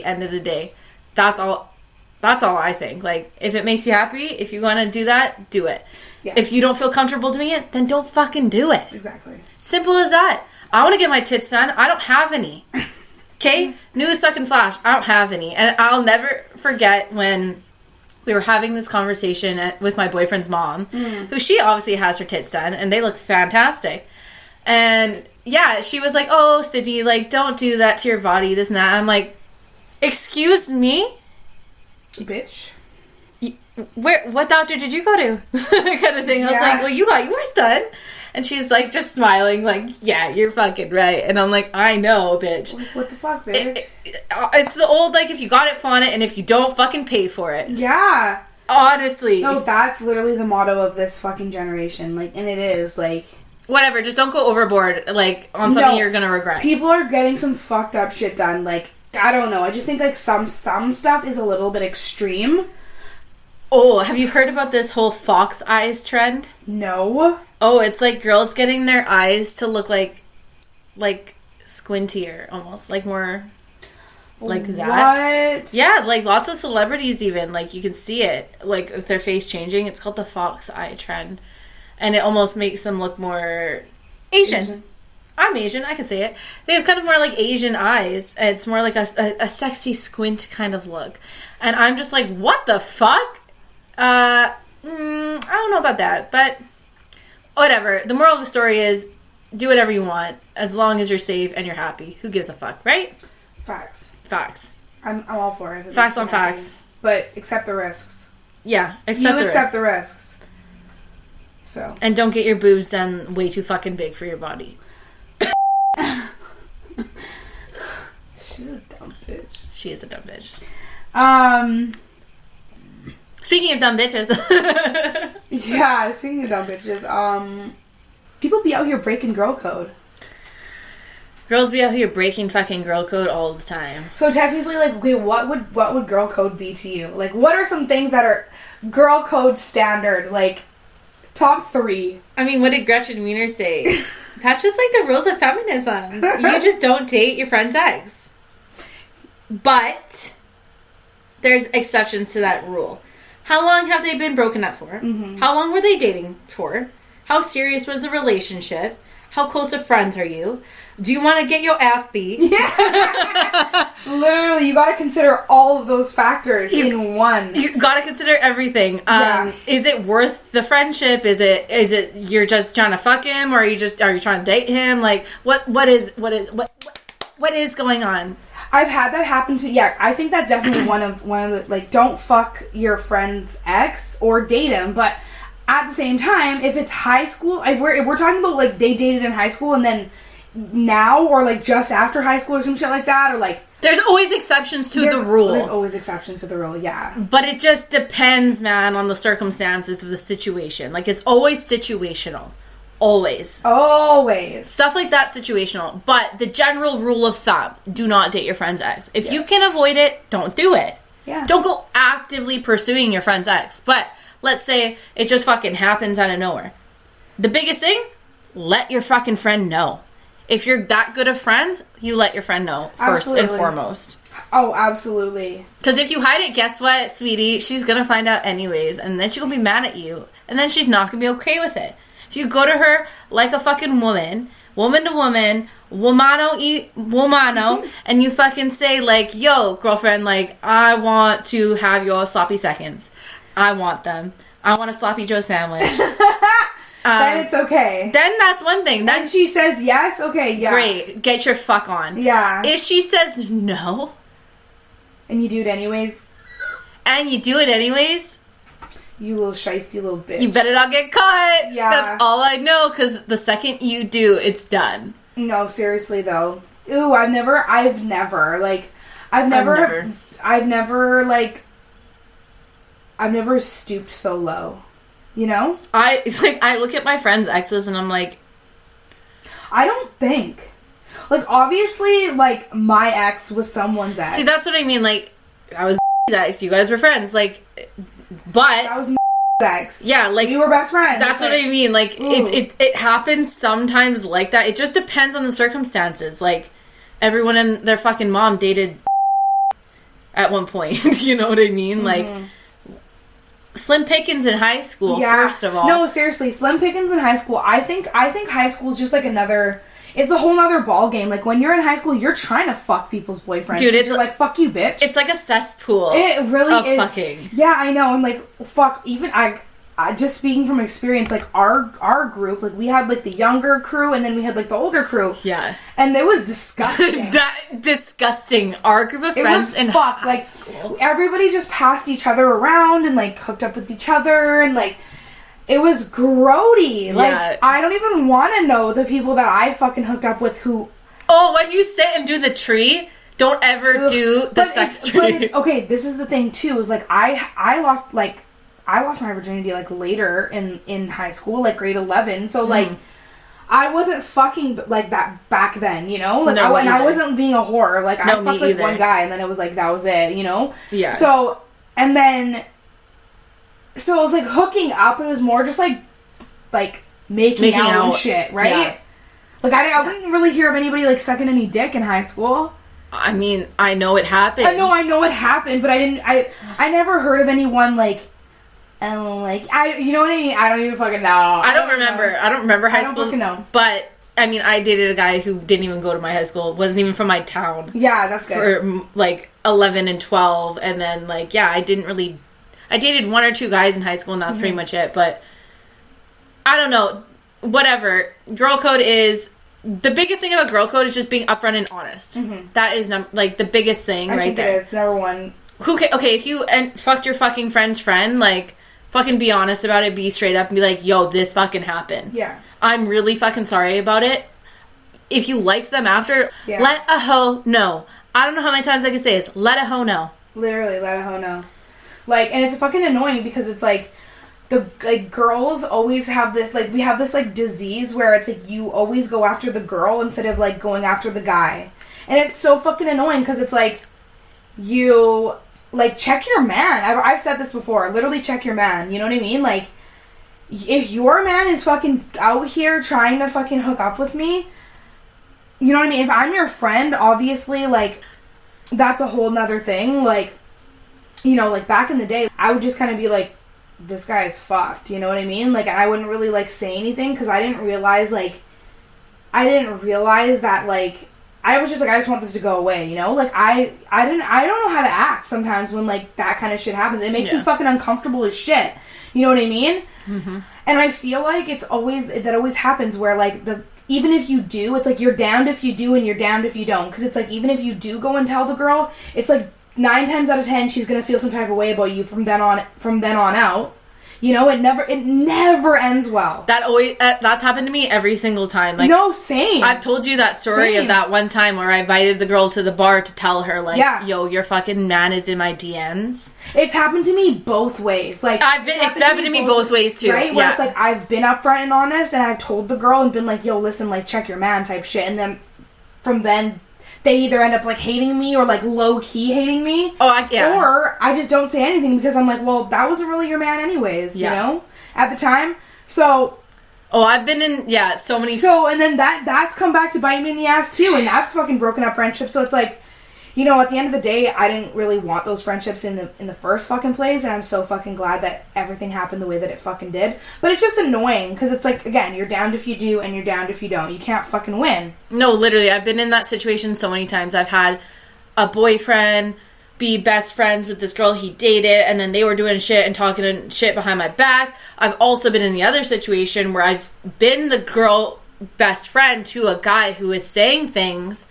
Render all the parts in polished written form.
end of the day. That's all I think. Like, if it makes you happy, if you want to do that, do it. Yeah. If you don't feel comfortable doing it, then don't fucking do it. Exactly. Simple as that. I want to get my tits done. I don't have any. Okay? News fucking flash. I don't have any. And I'll never forget when we were having this conversation with my boyfriend's mom, who she obviously has her tits done, and they look fantastic. And yeah, she was like, oh, Sydney, like, don't do that to your body, this and that. And I'm like, excuse me? Bitch. What doctor did you go to? Kind of thing. I was like, well, you got yours done. And she's like, just smiling, like, yeah, you're fucking right. And I'm like, I know, bitch. What the fuck, bitch? It's the old, like, if you got it, flaunt it, and if you don't, fucking pay for it. Yeah. Honestly. No, that's literally the motto of this fucking generation. Like, and it is, like... Whatever, just don't go overboard, like, on something you're gonna regret. People are getting some fucked up shit done. Like, I don't know. I just think, like, some stuff is a little bit extreme. Oh, have you heard about this whole fox eyes trend? No. Oh, it's like girls getting their eyes to look like squintier, almost. Like more like that. What? Yeah, like lots of celebrities even. Like, you can see it. Like, with their face changing. It's called the fox eye trend. And it almost makes them look more Asian. I'm Asian, I can say it. They have kind of more like Asian eyes. It's more like a sexy squint kind of look. And I'm just like, what the fuck? I don't know about that, but whatever. The moral of the story is, do whatever you want, as long as you're safe and you're happy. Who gives a fuck, right? Facts. I'm all for it. Facts on facts. But accept the risks. Yeah, accept the risks. So. And don't get your boobs done way too fucking big for your body. She's a dumb bitch. She is a dumb bitch. Speaking of dumb bitches. Yeah, speaking of dumb bitches, people be out here breaking girl code. Girls be out here breaking fucking girl code all the time. So technically, like, okay, what would girl code be to you? Like, what are some things that are girl code standard? Like, top 3. I mean, what did Gretchen Wiener say? That's just like the rules of feminism. You just don't date your friend's ex. But there's exceptions to that rule. How long have they been broken up for? Mm-hmm. How long were they dating for? How serious was the relationship? How close of friends are you? Do you want to get your ass beat? Yeah. Literally, you got to consider all of those factors in one. You got to consider everything. Is it worth the friendship? Is it you're just trying to fuck him, or are you trying to date him? Like, what is going on? I've had that happen to... Yeah, I think that's definitely one of the... Like, don't fuck your friend's ex or date him. But at the same time, if it's high school... If we're talking about, like, they dated in high school and then now, or, like, just after high school or some shit like that, or, like... There's always exceptions to the rule. There's always exceptions to the rule, yeah. But it just depends, man, on the circumstances of the situation. Like, it's always situational. Always. Stuff like that, situational. But the general rule of thumb, do not date your friend's ex. If you can avoid it, don't do it. Yeah. Don't go actively pursuing your friend's ex. But let's say it just fucking happens out of nowhere. The biggest thing, let your fucking friend know. If you're that good of friends, you let your friend know first and foremost. Oh, absolutely. Because if you hide it, guess what, sweetie? She's going to find out anyways. And then she's going to be mad at you. And then she's not going to be okay with it. If you go to her like a fucking woman to woman, womano, and you fucking say, like, yo, girlfriend, like, I want to have your sloppy seconds. I want them. I want a sloppy Joe sandwich. Then it's okay. Then that's one thing. Then she says yes, okay, yeah. Great. Get your fuck on. Yeah. If she says no. And you do it anyways. You little shiesty little bitch. You better not get caught. Yeah. That's all I know, because the second you do, it's done. No, seriously, though. Ooh, I've never stooped so low. You know? I look at my friends' exes and I'm like... I don't think. Like, obviously, like, my ex was someone's ex. See, that's what I mean. Like, I was ex. You guys were friends. Like... But that was ex. Yeah, like we were best friends. That's what I mean. Like it happens sometimes like that. It just depends on the circumstances. Like everyone and their fucking mom dated. at one point. You know what I mean? Like, slim pickings in high school, first of all. No, seriously, slim pickings in high school. I think high school is just like another... It's a whole nother ball game. Like, when you're in high school, you're trying to fuck people's boyfriends. Dude, it's you're like, fuck you, bitch. It's like a cesspool. It really is. Fucking. Yeah, I know. And, like, fuck, even I just speaking from experience, like, our group, like, we had, like, the younger crew, and then we had, like, the older crew. Yeah. And it was disgusting. Disgusting. Our group of friends in high school. Everybody just passed each other around and, like, hooked up with each other, and, like... It was grody. Like, I don't even want to know the people that I fucking hooked up with who... Oh, when you sit and do the tree, don't ever do the sex tree. Okay, this is the thing, too, is, like, I lost my virginity, like, later in high school, like, grade 11, so, like, I wasn't fucking, like, that back then, you know? Like, no, I wasn't being a whore. Like, I fucked, like, one guy, and then it was, like, that was it, you know? Yeah. So, and then... So it was like hooking up. It was more just like making out and shit, right? Yeah. Like I wouldn't really hear of anybody like sucking any dick in high school. I mean, I know it happened. I know it happened, but I never heard of anyone like, you know what I mean? I don't even fucking know. I don't remember high school. I don't fucking know. But I mean, I dated a guy who didn't even go to my high school. Wasn't even from my town. Yeah, that's good. For like 11 and 12, and then like I dated one or two guys in high school, and that was pretty much it. But I don't know. Whatever. Girl code is... The biggest thing about girl code is just being upfront and honest. That is, the biggest thing right there. I think it is. Number one. Okay, if you fucked your fucking friend's friend, like, fucking be honest about it. Be straight up and be like, yo, this fucking happened. Yeah. I'm really fucking sorry about it. If you like them after, let a hoe know. I don't know how many times I can say this. Let a hoe know. Literally, let a hoe know. Like, and it's fucking annoying because it's like, girls always have this, like, we have this, like, disease where it's like, you always go after the girl instead of, like, going after the guy. And it's so fucking annoying because it's like, you, like, check your man. I've said this before. Literally check your man. You know what I mean? Like, if your man is fucking out here trying to fucking hook up with me, you know what I mean? If I'm your friend, obviously, like, that's a whole nother thing. Like, you know, like, back in the day, I would just kind of be like, this guy is fucked, you know what I mean? Like, I wouldn't really, like, say anything, because I didn't realize that, like, I was just like, I just want this to go away, you know? Like, I don't know how to act sometimes when, like, that kind of shit happens. It makes me fucking uncomfortable as shit. You know what I mean? Mm-hmm. And I feel like that always happens where, like, even if you do, it's like, you're damned if you do and you're damned if you don't. Because it's like, even if you do go and tell the girl, it's like, 9 times out of 10, she's gonna feel some type of way about you from then on out. You know, it never ends well. That's happened to me every single time. Like, no, same. I've told you that story of that one time where I invited the girl to the bar to tell her, like, yo, your fucking man is in my DMs. It's happened to me both ways. Like, it's happened to me both ways too. Right? Where it's like, I've been upfront and honest, and I've told the girl and been like, yo, listen, like, check your man type shit. And then, from then, they either end up, like, hating me or, like, low-key hating me. Or I just don't say anything because I'm like, well, that wasn't really your man anyways, you know? At the time. So... Oh, I've been in, so many... So, and then that's come back to bite me in the ass, too, and that's fucking broken up friendships. So it's like, you know, at the end of the day, I didn't really want those friendships in the first fucking place, and I'm so fucking glad that everything happened the way that it fucking did. But it's just annoying, because it's like, again, you're damned if you do, and you're damned if you don't. You can't fucking win. No, literally, I've been in that situation so many times. I've had a boyfriend be best friends with this girl he dated, and then they were doing shit and talking shit behind my back. I've also been in the other situation where I've been the girl best friend to a guy who is saying things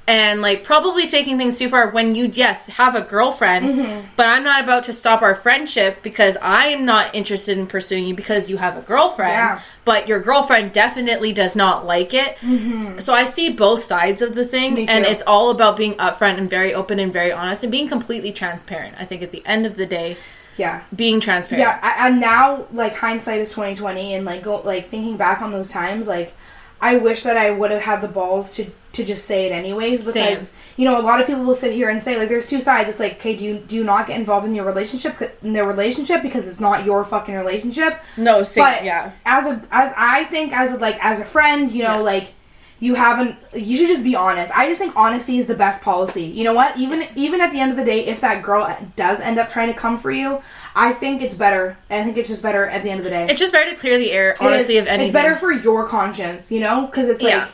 and, like, probably taking things too far when you, have a girlfriend, but I'm not about to stop our friendship because I'm not interested in pursuing you because you have a girlfriend, but your girlfriend definitely does not like it. So I see both sides of the thing, and it's all about being upfront and very open and very honest and being completely transparent. I think at the end of the day, being transparent. Yeah, and now, like, hindsight is 20/20, and, like, thinking back on those times, like, I wish that I would have had the balls to just say it anyways, because, you know, a lot of people will sit here and say, like, there's two sides. It's like, okay, do you not get involved in their relationship because it's not your fucking relationship? No, same, but as a friend, you know, like, you should just be honest. I just think honesty is the best policy. You know what? Even at the end of the day, if that girl does end up trying to come for you, I think it's better. I think it's just better at the end of the day. It's just better to clear the air, honestly, of anything. It's better for your conscience, you know? Because it's like,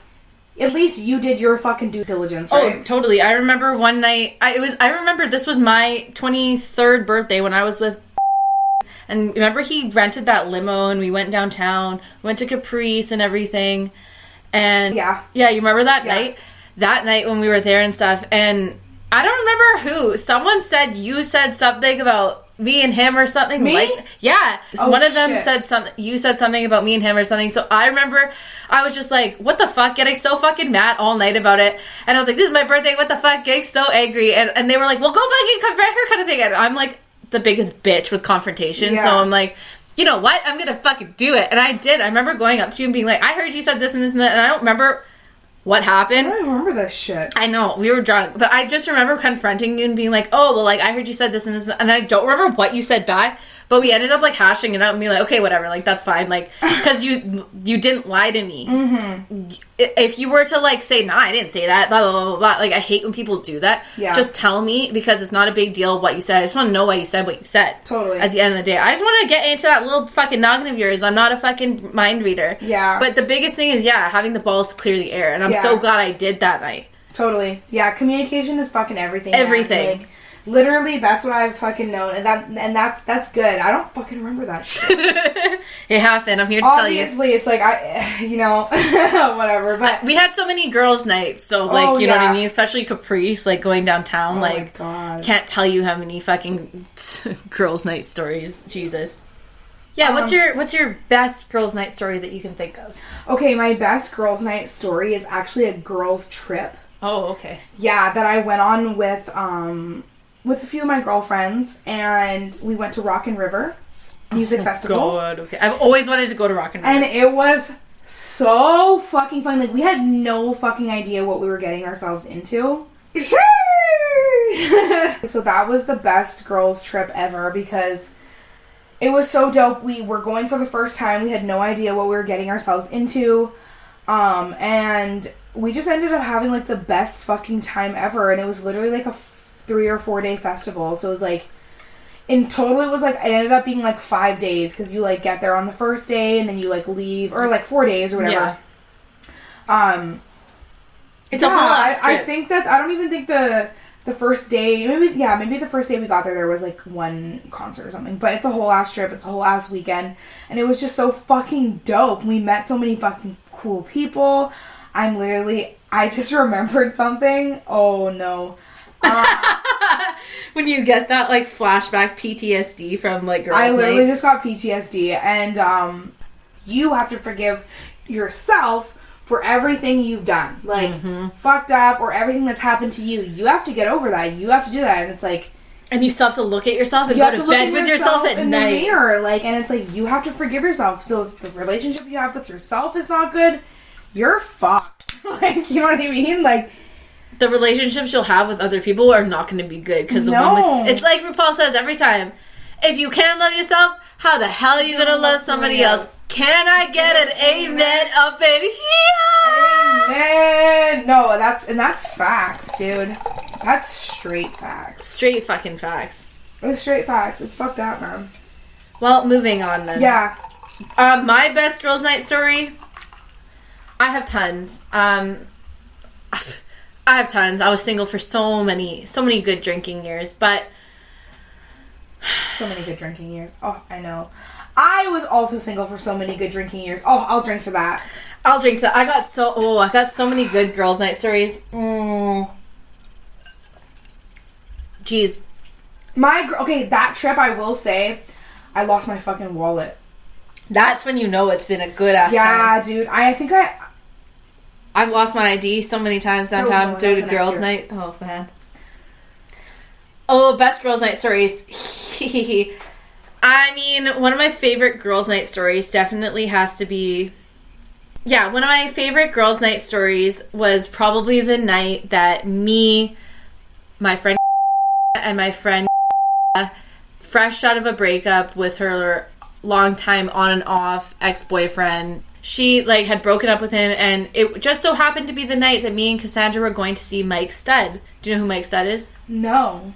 at least you did your fucking due diligence, right? Oh, totally. I remember one night, I remember this was my 23rd birthday when I was with, and remember he rented that limo and we went downtown, went to Caprice and everything. And yeah, you remember that night? That night when we were there and stuff. And I don't remember who. Someone said you said something about me and him or something. Me? Yeah. One of them said something. You said something about me and him or something. So I remember I was just like, what the fuck? Getting so fucking mad all night about it. And I was like, this is my birthday. What the fuck? Getting so angry. And they were like, well, go fucking confront her kind of thing. And I'm like the biggest bitch with confrontation. Yeah. So I'm like, you know what? I'm going to fucking do it. And I did. I remember going up to you and being like, I heard you said this and this and that. And I don't remember what happened. I don't remember this shit. I know. We were drunk. But I just remember confronting you and being like, oh, well, like, I heard you said this and this. And I don't remember what you said back. But we ended up, like, hashing it out and being like, okay, whatever. Like, that's fine. Like, because you didn't lie to me. Mm-hmm. If you were to, like, say, nah, I didn't say that, blah, blah, blah, blah, blah. Like, I hate when people do that. Yeah. Just tell me, because it's not a big deal what you said. I just want to know why you said what you said. Totally. At the end of the day. I just want to get into that little fucking noggin of yours. I'm not a fucking mind reader. Yeah. But the biggest thing is, having the balls to clear the air. And I'm so glad I did that night. Totally. Yeah, communication is fucking everything. Everything. Like, literally, that's what I've fucking known, and that's good. I don't fucking remember that shit. It happened. I'm here to tell you. Obviously, it's like whatever. But we had so many girls' nights, so like you know what I mean. Especially Caprice, like going downtown. Oh like, my God. Can't tell you how many fucking girls' night stories. Jesus. Yeah, what's your best girls' night story that you can think of? Okay, my best girls' night story is actually a girls' trip. Oh, okay. Yeah, that I went on with a few of my girlfriends, and we went to Rock and River Music Festival. God, okay. I've always wanted to go to Rock and River. And it was so fucking fun. Like, we had no fucking idea what we were getting ourselves into. So that was the best girls trip ever because it was so dope. We were going for the first time. We had no idea what we were getting ourselves into. And we just ended up having like the best fucking time ever. And it was literally like a 3 or 4 day festival. So it was like, in total it was like, it ended up being like 5 days because you like get there on the first day and then you like leave, or like 4 days or whatever. It's a whole ass trip. I think that, I don't even think the first day, maybe the first day we got there was like one concert or something, but it's a whole ass trip, it's a whole ass weekend, and it was just so fucking dope. We met so many fucking cool people. I just remembered something. Oh no. When you get that like flashback PTSD from like girls' I literally nights. just got PTSD, and you have to forgive yourself for everything you've done, like fucked up, or everything that's happened to you. You have to get over that. You have to do that, and it's like, and you still have to look at yourself and go to bed with yourself at in night. The mirror, like, and it's like you have to forgive yourself. So if the relationship you have with yourself is not good, you're fucked. Like, you know what I mean? Like, the relationships you'll have with other people are not going to be good because it's like RuPaul says every time, if you can't love yourself, how the hell are you going to love somebody else? Can I get an amen up in here? Amen. No, that's facts, dude. That's straight facts. Straight fucking facts. It's straight facts. It's fucked up, man. Well, moving on then. Yeah. My best girls' night story. I have tons. I have tons. I was single for so many good drinking years, but so many good drinking years. Oh, I know. I was also single for so many good drinking years. Oh, I'll drink to that. I'll drink to. I got so many good girls' night stories. Jeez. That trip, I will say, I lost my fucking wallet. That's when you know it's been a good ass time. Yeah, dude. I think I've lost my ID so many times downtown due to girls' night. Oh, man. Oh, best girls' night stories. I mean, one of my favorite girls' night stories definitely has to be... Yeah, one of my favorite girls' night stories was probably the night that me, my friend, and my friend, fresh out of a breakup with her longtime on and off ex-boyfriend, she, like, had broken up with him, and it just so happened to be the night that me and Cassandra were going to see Mike Stud. Do you know who Mike Stud is? No.